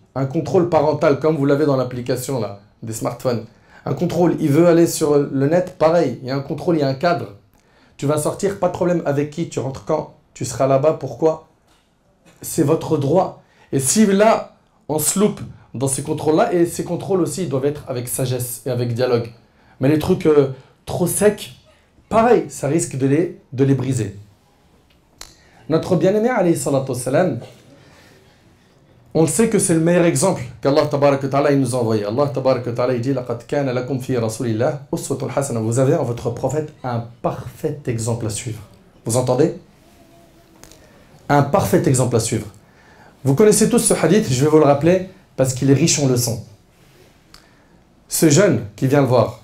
parental, comme vous l'avez dans l'application là, des smartphones. Un contrôle, il veut aller sur le net, pareil, il y a un contrôle, il y a un cadre. Tu vas sortir, pas de problème, avec qui? Tu rentres quand? Tu seras là-bas, pourquoi? C'est votre droit. Et si là, on se loupe dans ces contrôles-là, et ces contrôles aussi, ils doivent être avec sagesse et avec dialogue. Mais les trucs trop secs, pareil, ça risque de les briser. Notre bien-aimé, alayhi salatu wassalam, on le sait que c'est le meilleur exemple qu'Allah tabarak wa ta'ala nous a envoyé. Allah tabarak wa ta'ala dit لَقَدْ كَانَ لَكُمْ فِي رَسُولِ اللَّهِ أُسْوَةٌ حَسَنَةٌ. Vous avez en votre prophète un parfait exemple à suivre. Vous entendez? Un parfait exemple à suivre. Vous connaissez tous ce hadith, je vais vous le rappeler parce qu'il est riche en leçons. Ce jeune qui vient le voir,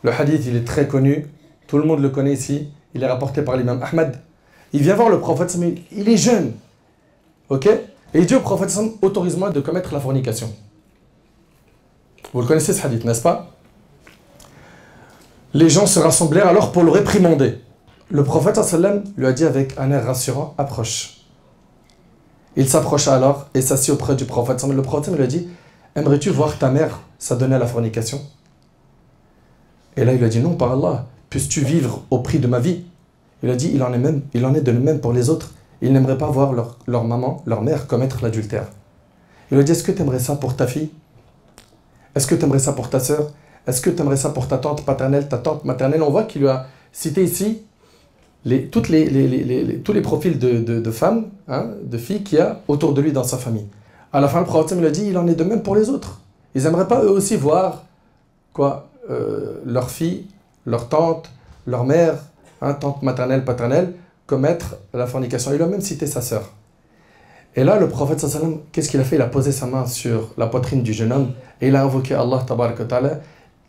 le hadith il est très connu, tout le monde le connaît ici, il est rapporté par l'imam Ahmad. Il vient voir le prophète, il est jeune, ok? Et il dit au prophète, autorise-moi de commettre la fornication. Vous le connaissez ce hadith, n'est-ce pas? Les gens se rassemblèrent alors pour le réprimander. Le prophète lui a dit avec un air rassurant, approche. Il s'approcha alors et s'assit auprès du prophète. Le prophète lui a dit, aimerais-tu voir ta mère s'adonner à la fornication? Et là il lui a dit, non, par Allah, puisses-tu vivre au prix de ma vie? Il a dit, il en est de même pour les autres. Ils n'aimeraient pas voir leur maman, leur mère commettre l'adultère. Il lui a dit, est-ce que tu aimerais ça pour ta fille? Est-ce que tu aimerais ça pour ta sœur? Est-ce que tu aimerais ça pour ta tante paternelle, ta tante maternelle? On voit qu'il lui a cité ici tous les profils de femmes, hein, de filles qu'il y a autour de lui dans sa famille. À la fin, le prophète lui a dit, il en est de même pour les autres. Ils n'aimeraient pas eux aussi voir quoi, leur fille, leur tante, leur mère, hein, tante maternelle, paternelle, commettre la fornication. Il a même cité sa sœur. Et là, le prophète, qu'est-ce qu'il a fait? Il a posé sa main sur la poitrine du jeune homme et il a invoqué Allah tabarak wa ta'ala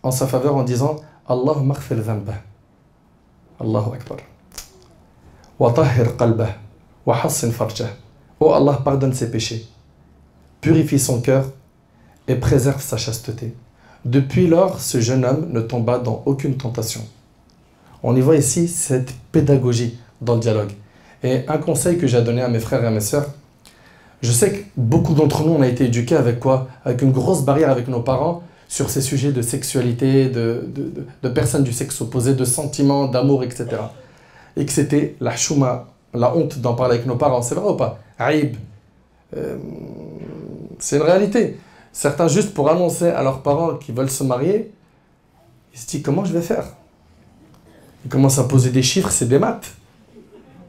en sa faveur en disant Allahumma ighfir dhanbah. Allahu Akbar. Wa tahhir qalbah. Wa hassin farjah. Oh Allah, pardonne ses péchés, purifie son cœur et préserve sa chasteté. Depuis lors, ce jeune homme ne tomba dans aucune tentation. On y voit ici cette pédagogie dans le dialogue. Et un conseil que j'ai donné à mes frères et à mes sœurs, je sais que beaucoup d'entre nous, on a été éduqués avec quoi? Avec une grosse barrière avec nos parents sur ces sujets de sexualité, de personnes du sexe opposé, de sentiments, d'amour, etc. Et que c'était la chouma, la honte d'en parler avec nos parents. C'est vrai ou pas? Aïb. C'est une réalité. Certains, juste pour annoncer à leurs parents qu'ils veulent se marier, ils se disent comment je vais faire? Ils commencent à poser des chiffres, c'est des maths.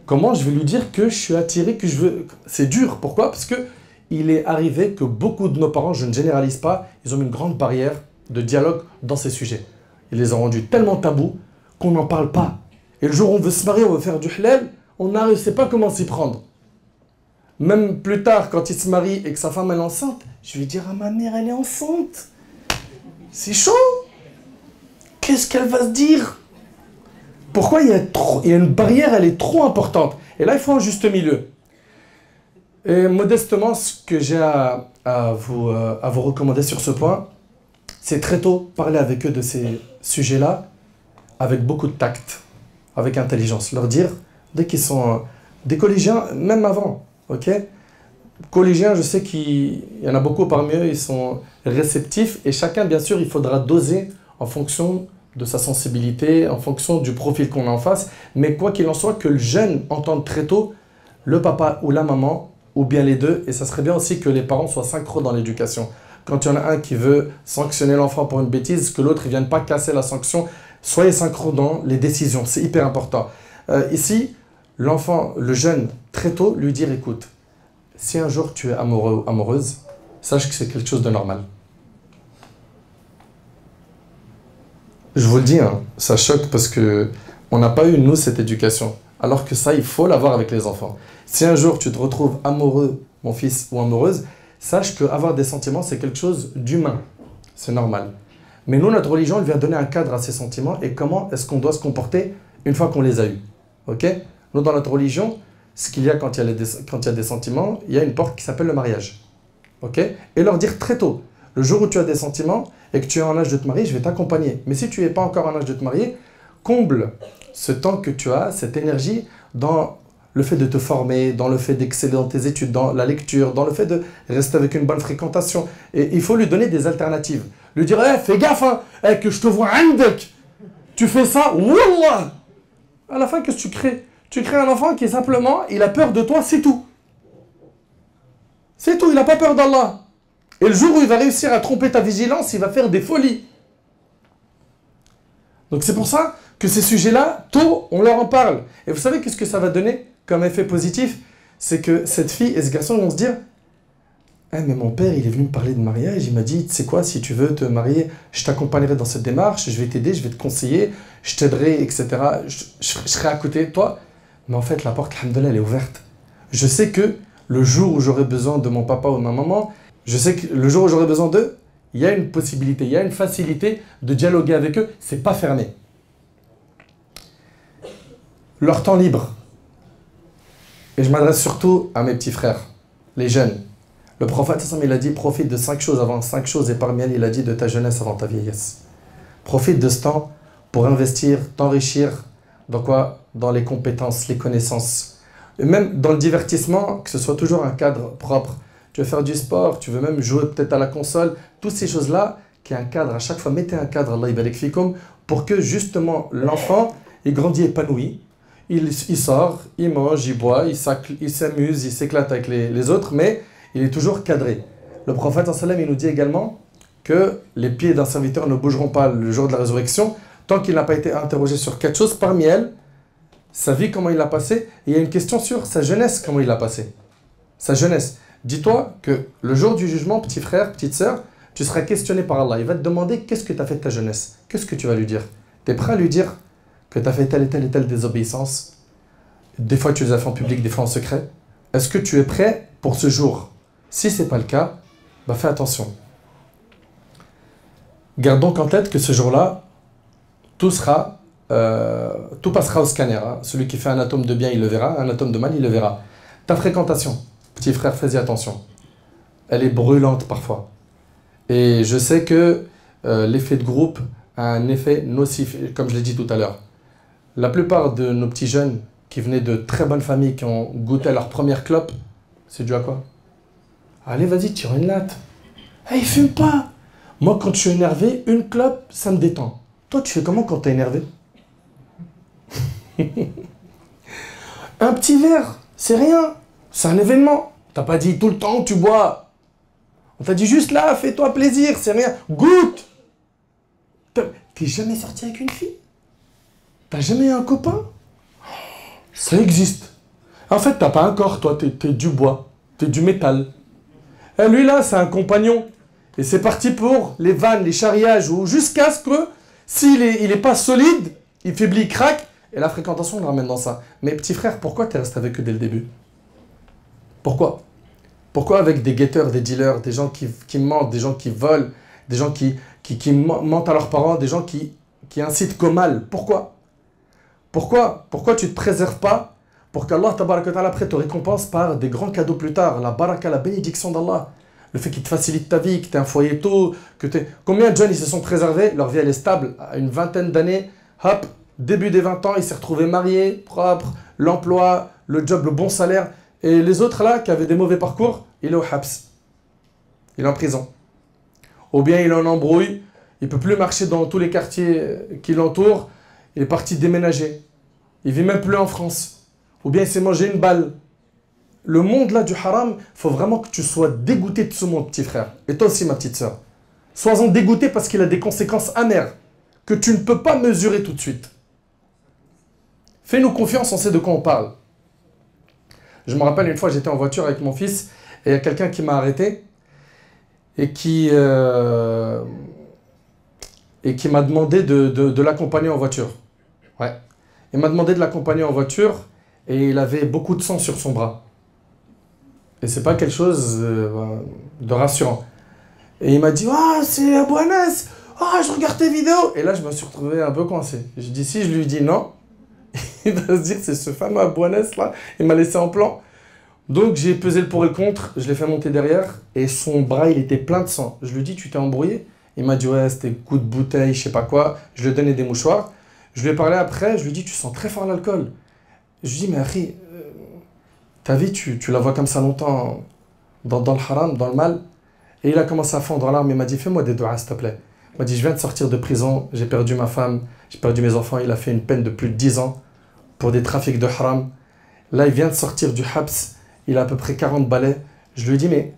Comment je vais lui dire que je suis attiré, que je veux... C'est dur. Pourquoi? Parce que il est arrivé que beaucoup de nos parents, je ne généralise pas, ils ont mis une grande barrière de dialogue dans ces sujets. Ils les ont rendus tellement tabous qu'on n'en parle pas. Et le jour où on veut se marier, on veut faire du halal, on ne sait pas comment s'y prendre. Même plus tard, quand il se marie et que sa femme est enceinte, je vais dire à ma mère, elle est enceinte. C'est chaud. Qu'est-ce qu'elle va se dire? Pourquoi il y a une barrière, elle est trop importante. Et là, il faut un juste milieu. Et modestement, ce que j'ai à vous recommander sur ce point, c'est très tôt parler avec eux de ces sujets-là, avec beaucoup de tact, avec intelligence. Leur dire, dès qu'ils sont des collégiens, même avant, ok? Collégiens, je sais qu'il y en a beaucoup parmi eux, ils sont réceptifs. Et chacun, bien sûr, il faudra doser en fonction de sa sensibilité, en fonction du profil qu'on a en face. Mais quoi qu'il en soit, que le jeune entende très tôt le papa ou la maman, ou bien les deux. Et ça serait bien aussi que les parents soient synchro dans l'éducation. Quand il y en a un qui veut sanctionner l'enfant pour une bêtise, que l'autre ne vienne pas casser la sanction, soyez synchro dans les décisions. C'est hyper important. Ici, l'enfant, le jeune, très tôt, lui dire, écoute, si un jour tu es amoureux ou amoureuse, sache que c'est quelque chose de normal. Je vous le dis, hein, ça choque parce que on n'a pas eu, nous, cette éducation. Alors que ça, il faut l'avoir avec les enfants. Si un jour tu te retrouves amoureux, mon fils, ou amoureuse, sache qu'avoir des sentiments, c'est quelque chose d'humain. C'est normal. Mais nous, notre religion, elle vient donner un cadre à ces sentiments et comment est-ce qu'on doit se comporter une fois qu'on les a eus. Ok? Nous, dans notre religion, ce qu'il y a quand il y a des sentiments, il y a une porte qui s'appelle le mariage. Ok? Et leur dire très tôt, le jour où tu as des sentiments et que tu es en âge de te marier, je vais t'accompagner. Mais si tu n'es pas encore en âge de te marier, comble ce temps que tu as, cette énergie, dans le fait de te former, dans le fait d'exceller dans tes études, dans la lecture, dans le fait de rester avec une bonne fréquentation. Et il faut lui donner des alternatives. Lui dire, hey, fais gaffe, hein, hey, que je te vois indek. Tu fais ça, wallah. À la fin, qu'est-ce que tu crées? Tu crées un enfant qui est simplement, il a peur de toi, c'est tout. C'est tout, il n'a pas peur d'Allah. Et le jour où il va réussir à tromper ta vigilance, il va faire des folies. Donc c'est pour ça que ces sujets-là, tôt, on leur en parle. Et vous savez qu'est-ce que ça va donner? comme effet positif, c'est que cette fille et ce garçon vont se dire ah, mais mon père, il est venu me parler de mariage, il m'a dit, tu sais quoi, si tu veux te marier, je t'accompagnerai dans cette démarche, je vais t'aider, je vais te conseiller, je t'aiderai, etc. Je serai à côté de toi. Mais en fait, la porte, alhamdoulilah, elle est ouverte. Je sais que le jour où j'aurai besoin de mon papa ou de ma maman, je sais que le jour où j'aurai besoin d'eux, il y a une possibilité, il y a une facilité de dialoguer avec eux, c'est pas fermé. Leur temps libre. Et je m'adresse surtout à mes petits frères, les jeunes. Le prophète, il a dit, profite de 5 choses avant 5 choses, et parmi elles, il a dit de ta jeunesse avant ta vieillesse. Profite de ce temps pour investir, t'enrichir, dans quoi? Dans les compétences, les connaissances. Et même dans le divertissement, que ce soit toujours un cadre propre. Tu veux faire du sport, tu veux même jouer peut-être à la console, toutes ces choses-là, qu'il y ait un cadre, à chaque fois, mettez un cadre, Allah barik fikoum, pour que justement l'enfant, il grandit épanoui. Il sort, il mange, il boit, il s'amuse, il s'éclate avec les autres, mais il est toujours cadré. Le prophète, il nous dit également que les pieds d'un serviteur ne bougeront pas le jour de la résurrection tant qu'il n'a pas été interrogé sur 4 choses, parmi elles, sa vie, comment il l'a passée, et il y a une question sur sa jeunesse, comment il l'a passée. Sa jeunesse. Dis-toi que le jour du jugement, petit frère, petite sœur, tu seras questionné par Allah. Il va te demander qu'est-ce que tu as fait de ta jeunesse. Qu'est-ce que tu vas lui dire? Tu es prêt à lui dire que tu as fait telle et telle désobéissance? Des fois, tu les as fait en public, des fois en secret. Est-ce que tu es prêt pour ce jour? Si ce n'est pas le cas, bah fais attention. Garde donc en tête que ce jour-là, tout passera au scanner. Hein. Celui qui fait un atome de bien, il le verra. Un atome de mal, il le verra. Ta fréquentation, petit frère, fais-y attention. Elle est brûlante parfois. Et je sais que l'effet de groupe a un effet nocif, comme je l'ai dit tout à l'heure. La plupart de nos petits jeunes qui venaient de très bonnes familles, qui ont goûté à leur première clope, c'est dû à quoi? Allez, vas-y, tire une latte. Hey, fume pas. Moi, quand je suis énervé, une clope, ça me détend. Toi, tu fais comment quand t'es énervé? Un petit verre, c'est rien. C'est un événement. T'as pas dit tout le temps tu bois. On t'a dit juste là, fais-toi plaisir, c'est rien. Goûte. T'es jamais sorti avec une fille? T'as jamais eu un copain? Ça existe. En fait, t'as pas un corps, toi, t'es du bois. T'es du métal. Et lui là, c'est un compagnon. Et c'est parti pour les vannes, les charriages, ou jusqu'à ce que, s'il est pas solide, il faiblit, il craque, et la fréquentation le ramène dans ça. Mais petit frère, pourquoi tu es resté avec eux dès le début? Pourquoi? Pourquoi avec des guetteurs, des dealers, des gens qui mentent, des gens qui volent, des gens qui mentent à leurs parents, des gens qui incitent qu'au mal? Pourquoi? Pourquoi tu ne te préserves pas pour qu'Allah après te récompense par des grands cadeaux plus tard, la baraka, la bénédiction d'Allah, le fait qu'il te facilite ta vie, que tu aies un foyer tôt, Combien de jeunes ils se sont préservés, leur vie elle est stable, à une vingtaine d'années, hop, début des 20 ans, il s'est retrouvé marié, propre, l'emploi, le job, le bon salaire, et les autres là, qui avaient des mauvais parcours, il est au habs, il est en prison. Ou bien il est en embrouille, il ne peut plus marcher dans tous les quartiers qui l'entourent, il est parti déménager, il ne vit même plus en France. Ou bien il s'est mangé une balle. Le monde là du haram, il faut vraiment que tu sois dégoûté de ce monde, petit frère. Et toi aussi, ma petite sœur. Sois-en dégoûté parce qu'il a des conséquences amères que tu ne peux pas mesurer tout de suite. Fais-nous confiance, on sait de quoi on parle. Je me rappelle une fois, j'étais en voiture avec mon fils et il y a quelqu'un qui m'a arrêté et qui m'a demandé de l'accompagner en voiture. Ouais. Il m'a demandé de l'accompagner en voiture et il avait beaucoup de sang sur son bras. Et c'est pas quelque chose de rassurant. Et il m'a dit « Ah, c'est Abou Anas! Ah, je regarde tes vidéos !» Et là, je me suis retrouvé un peu coincé. Je dis « Si je lui dis non, il va se dire c'est ce fameux Abou Anas là, il m'a laissé en plan. » Donc j'ai pesé le pour et le contre, je l'ai fait monter derrière et son bras, il était plein de sang. Je lui dis « Tu t'es embrouillé ?» Il m'a dit « Ouais, c'était coup de bouteille, je sais pas quoi. » Je lui ai donné des mouchoirs. Je lui ai parlé après, je lui ai dit « Tu sens très fort l'alcool. » Je lui ai dit « Mais Harry, ta vie, tu la vois comme ça longtemps dans le haram, dans le mal. » Et il a commencé à fondre en larmes. Il m'a dit « Fais-moi des doigts, s'il te plaît. » Il m'a dit « Je viens de sortir de prison, j'ai perdu ma femme, j'ai perdu mes enfants. » Il a fait une peine de plus de 10 ans pour des trafics de haram. Là, il vient de sortir du habs. Il a à peu près 40 balais. Je lui ai dit « Mais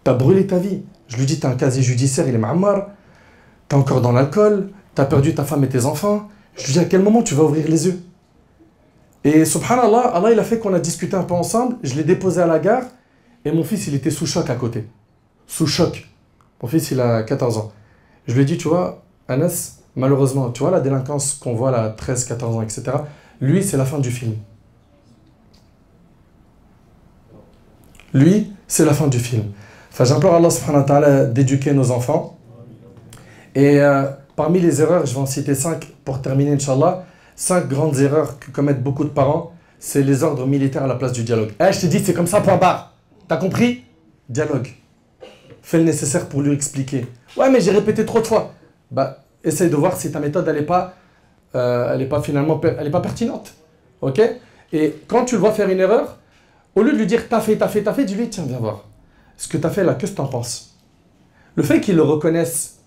t'as brûlé ta vie. » Je lui ai dit « T'as un casier judiciaire, il est ma'ammar. T'es encore dans l'alcool. T'as perdu ta femme et tes enfants. » Je lui ai dit « À quel moment tu vas ouvrir les yeux ?» Et subhanallah, Allah il a fait qu'on a discuté un peu ensemble, je l'ai déposé à la gare, et mon fils il était sous choc à côté. Sous choc. Mon fils il a 14 ans. Je lui ai dit, tu vois, Anas, malheureusement, tu vois la délinquance qu'on voit là, 13, 14 ans, etc. Lui, c'est la fin du film. Lui, c'est la fin du film. Enfin, j'implore Allah subhanahu wa ta'ala d'éduquer nos enfants. Et parmi les erreurs, je vais en citer 5 pour terminer, Inch'Allah. 5 grandes erreurs que commettent beaucoup de parents, c'est les ordres militaires à la place du dialogue. Eh, je t'ai dit, c'est comme ça, point barre. T'as compris? Dialogue. Fais le nécessaire pour lui expliquer. Ouais, mais j'ai répété trop de fois. Bah, essaye de voir si ta méthode, elle n'est pas, finalement, elle est pas pertinente. Ok? Et quand tu le vois faire une erreur, au lieu de lui dire t'as fait, dis-lui tiens, viens voir. Ce que t'as fait là, qu'est-ce que t'en penses? Le fait qu'il le reconnaisse,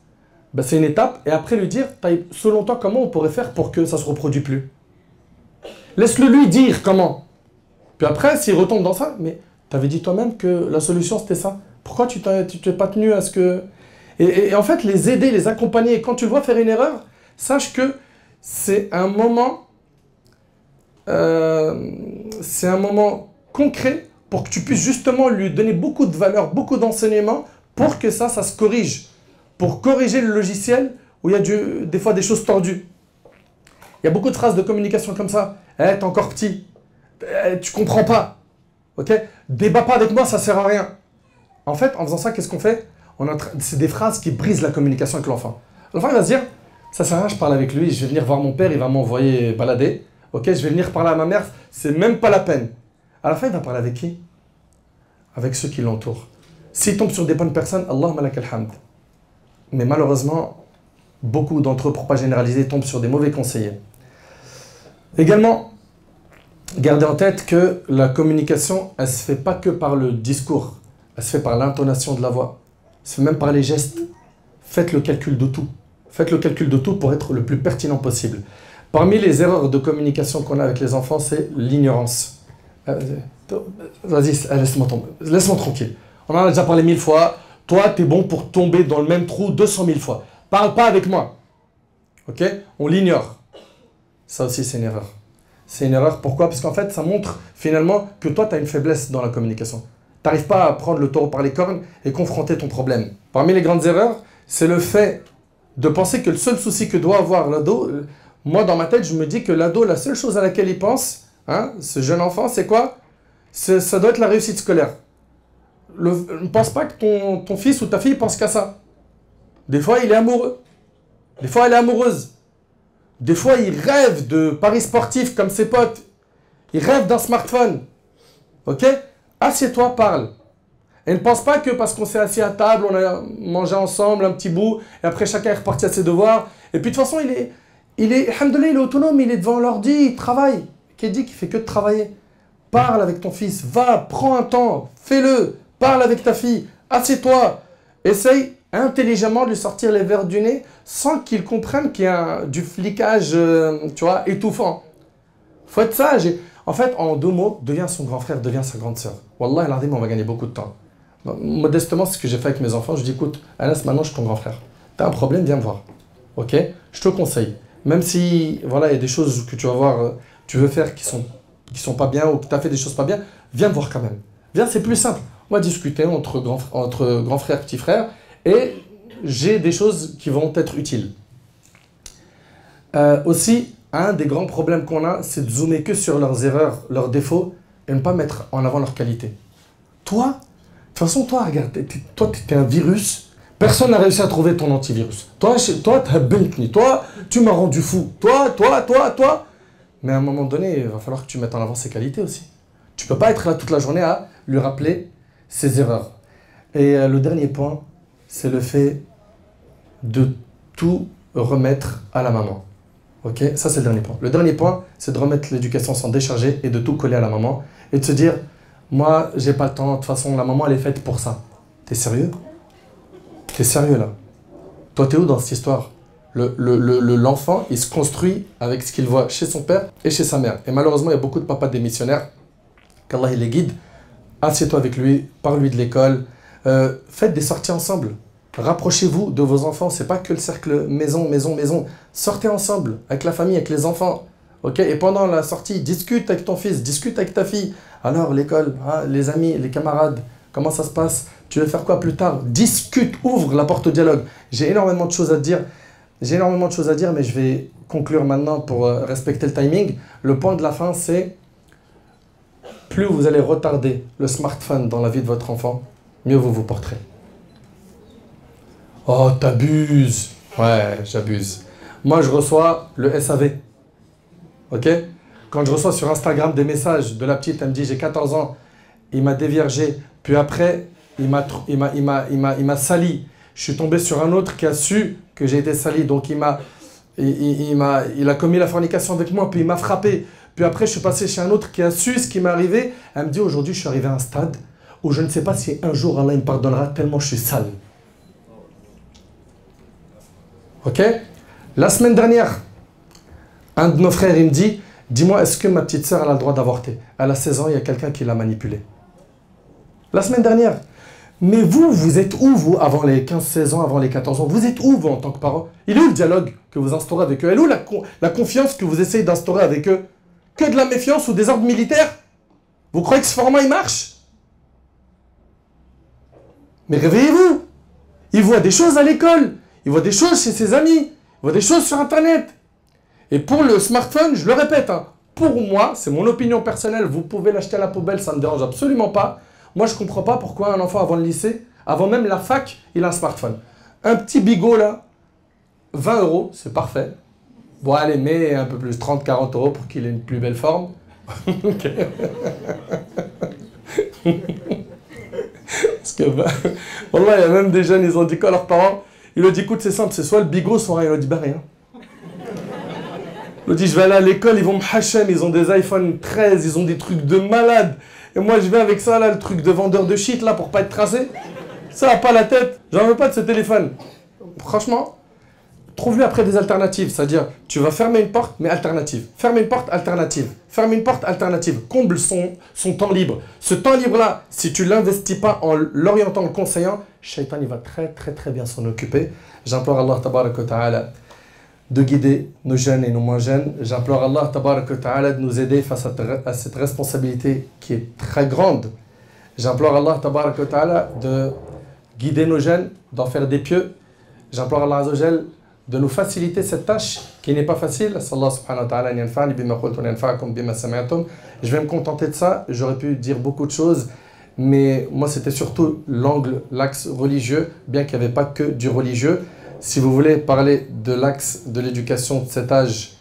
bah, c'est une étape. Et après lui dire, selon toi, comment on pourrait faire pour que ça se reproduise plus? Laisse-le lui dire comment. Puis après, s'il retombe dans ça, mais t'avais dit toi-même que la solution c'était ça. Pourquoi tu t'es pas tenu à ce que... Et en fait, les aider, les accompagner. Et quand tu le vois faire une erreur, sache que c'est un moment concret pour que tu puisses justement lui donner beaucoup de valeur, beaucoup d'enseignements pour que ça se corrige. Pour corriger le logiciel où il y a des fois des choses tordues. Il y a beaucoup de phrases de communication comme ça. T'es encore petit. Tu comprends pas. Ok? Débat pas avec moi, ça sert à rien. En fait, en faisant ça, qu'est-ce qu'on fait? C'est des phrases qui brisent la communication avec l'enfant. L'enfant, il va se dire, ça sert à rien, je parle avec lui, je vais venir voir mon père, il va m'envoyer balader. Ok, je vais venir parler à ma mère, c'est même pas la peine. À la fin, il va parler avec qui? Avec ceux qui l'entourent. S'il tombe sur des bonnes personnes, Allahumma lakal hamd. Mais malheureusement, beaucoup d'entre eux, pour ne pas généraliser, tombent sur des mauvais conseillers. Également, gardez en tête que la communication, elle ne se fait pas que par le discours. Elle se fait par l'intonation de la voix. Elle se fait même par les gestes. Faites le calcul de tout. Faites le calcul de tout pour être le plus pertinent possible. Parmi les erreurs de communication qu'on a avec les enfants, c'est l'ignorance. Vas-y, laisse-moi tranquille. On en a déjà parlé 1000 fois. Toi, tu es bon pour tomber dans le même trou 200 000 fois. Parle pas avec moi. Ok? On l'ignore. Ça aussi, c'est une erreur. C'est une erreur. Pourquoi? Parce qu'en fait, ça montre finalement que toi, tu as une faiblesse dans la communication. Tu n'arrives pas à prendre le taureau par les cornes et confronter ton problème. Parmi les grandes erreurs, c'est le fait de penser que le seul souci que doit avoir l'ado, moi, dans ma tête, je me dis que l'ado, la seule chose à laquelle il pense, hein, ce jeune enfant, c'est quoi? Ça doit être la réussite scolaire. Ne pense pas que ton fils ou ta fille pense qu'à ça. Des fois, il est amoureux. Des fois, elle est amoureuse. Des fois, il rêve de paris sportifs comme ses potes. Il rêve d'un smartphone. Ok? Assieds-toi, parle. Et ne pense pas que parce qu'on s'est assis à table, on a mangé ensemble un petit bout, et après chacun est reparti à ses devoirs. Et puis de toute façon, alhamdoulilah, il est autonome, il est devant l'ordi, il travaille. Qui dit qu'il fait que de travailler? Parle avec ton fils, va, prends un temps, fais-le, parle avec ta fille, assieds-toi, essaye intelligemment de lui sortir les verres du nez sans qu'il comprenne qu'il y a du flicage, tu vois, étouffant. Faut être sage. En fait, en 2 mots, deviens son grand frère, deviens sa grande sœur. Wallah, l'azim, on va gagner beaucoup de temps. Modestement, c'est ce que j'ai fait avec mes enfants. Je dis, écoute, Anas, maintenant, je suis ton grand frère. T'as un problème, viens me voir. Ok? Je te conseille. Même si, voilà, il y a des choses que tu vas voir, tu veux faire qui sont pas bien ou que tu as fait des choses pas bien, viens me voir quand même. Viens, c'est plus simple. On va discuter entre grand frère, petit frère, et j'ai des choses qui vont être utiles. Aussi, un des grands problèmes qu'on a, c'est de zoomer que sur leurs erreurs, leurs défauts, et ne pas mettre en avant leurs qualités. Toi, de toute façon, toi, regarde, toi, tu es un virus. Personne n'a réussi à trouver ton antivirus. Toi, tu m'as rendu fou. Toi. Mais à un moment donné, il va falloir que tu mettes en avant ses qualités aussi. Tu ne peux pas être là toute la journée à lui rappeler ses erreurs. Et le dernier point, c'est le fait de tout remettre à la maman. Ok, ça c'est le dernier point. Le dernier point, c'est de remettre l'éducation sans décharger et de tout coller à la maman. Et de se dire, moi, j'ai pas le temps, de toute façon, la maman, elle est faite pour ça. T'es sérieux? T'es sérieux là? Toi, t'es où dans cette histoire? L'enfant, il se construit avec ce qu'il voit chez son père et chez sa mère. Et malheureusement, il y a beaucoup de papas démissionnaires, qu'Allah il les guide. Assieds-toi avec lui, parle-lui de l'école, faites des sorties ensemble. Rapprochez-vous de vos enfants, c'est pas que le cercle maison. Sortez ensemble, avec la famille, avec les enfants. Ok, et pendant la sortie, discute avec ton fils, discute avec ta fille. Alors, l'école, hein, les amis, les camarades, comment ça se passe? Tu veux faire quoi plus tard? Discute, ouvre la porte au dialogue. J'ai énormément de choses à te dire. J'ai énormément de choses à dire, mais je vais conclure maintenant pour respecter le timing. Le point de la fin, c'est plus vous allez retarder le smartphone dans la vie de votre enfant, mieux vous vous porterez. Oh, t'abuses. Ouais, j'abuse. Moi, je reçois le SAV. Ok? Quand je reçois sur Instagram des messages de la petite, elle me dit j'ai 14 ans, il m'a déviergé, puis après, il m'a sali. Je suis tombé sur un autre qui a su que j'ai été sali, donc il a commis la fornication avec moi, puis il m'a frappé. Puis après, je suis passé chez un autre qui a su ce qui m'est arrivé. Elle me dit aujourd'hui, je suis arrivé à un stade où je ne sais pas si un jour Allah me pardonnera tellement je suis sale. Ok? La semaine dernière, un de nos frères, il me dit, dis-moi, est-ce que ma petite sœur a le droit d'avorter? Elle a 16 ans, il y a quelqu'un qui l'a manipulée. La semaine dernière. Mais vous, vous êtes où, vous, avant les 15-16 ans, avant les 14 ans? Vous êtes où, vous, en tant que parents? Il est où le dialogue que vous instaurez avec eux? Elle est où la confiance que vous essayez d'instaurer avec eux? Que de la méfiance ou des ordres militaires? Vous croyez que ce format, il marche? Mais réveillez-vous! Il voit des choses à l'école, il voit des choses chez ses amis, il voit des choses sur Internet. Et pour le smartphone, je le répète, hein, pour moi, c'est mon opinion personnelle, vous pouvez l'acheter à la poubelle, ça ne me dérange absolument pas. Moi, je ne comprends pas pourquoi un enfant avant le lycée, avant même la fac, il a un smartphone. Un petit bigot là, 20 €, c'est parfait. Bon, allez, mets un peu plus, 30-40 € pour qu'il ait une plus belle forme. Ok. Parce que, wallah, il y a même des jeunes, ils ont dit quoi à leurs parents? Ils leur ont dit, écoute, c'est simple, c'est soit le bigot, soit rien. Ils leur ont dit, bah rien. Ils leur ont dit, je vais aller à l'école, ils vont me hachem, ils ont des iPhone 13, ils ont des trucs de malade. Et moi, je vais avec ça, là, le truc de vendeur de shit, là, pour pas être tracé. Ça n'a pas la tête. J'en veux pas de ce téléphone. Franchement, trouve-lui après des alternatives. C'est-à-dire, tu vas fermer une porte, mais alternative. Fermer une porte, alternative. Fermer une porte, alternative. Comble son temps libre. Ce temps libre-là, si tu ne l'investis pas en l'orientant, le conseillant, Shaitan, il va très bien s'en occuper. J'implore Allah, tabaraka wa ta'ala, de guider nos jeunes et nos moins jeunes. J'implore Allah, tabaraka wa ta'ala, de nous aider face à cette responsabilité qui est très grande. J'implore Allah, tabaraka wa ta'ala, de guider nos jeunes, d'en faire des pieux. J'implore Allah Azzawajal de nous faciliter cette tâche qui n'est pas facile. Allah subhanahu wa ta'ala yanfa'ni bima qultum yanfa'akum bima sami'tum. Je vais me contenter de ça. J'aurais pu dire beaucoup de choses, mais moi c'était surtout l'angle, l'axe religieux, bien qu'il n'y avait pas que du religieux. Si vous voulez parler de l'axe de l'éducation de cet âge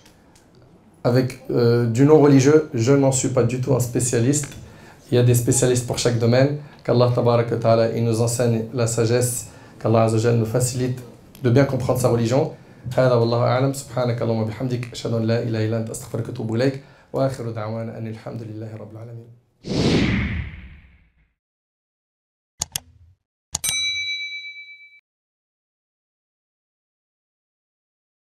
avec du non-religieux, je n'en suis pas du tout un spécialiste. Il y a des spécialistes pour chaque domaine. Qu'Allah tabaraka wa ta'ala, il nous enseigne la sagesse, qu'Allah Azzawajal nous facilite de bien comprendre sa religion. هذا والله أعلم سبحانك اللهم وبحمدك أشهد أن لا إله إلا أنت أستغفرك وأتوب إليك وآخر دعوانا أن الحمد لله رب العالمين.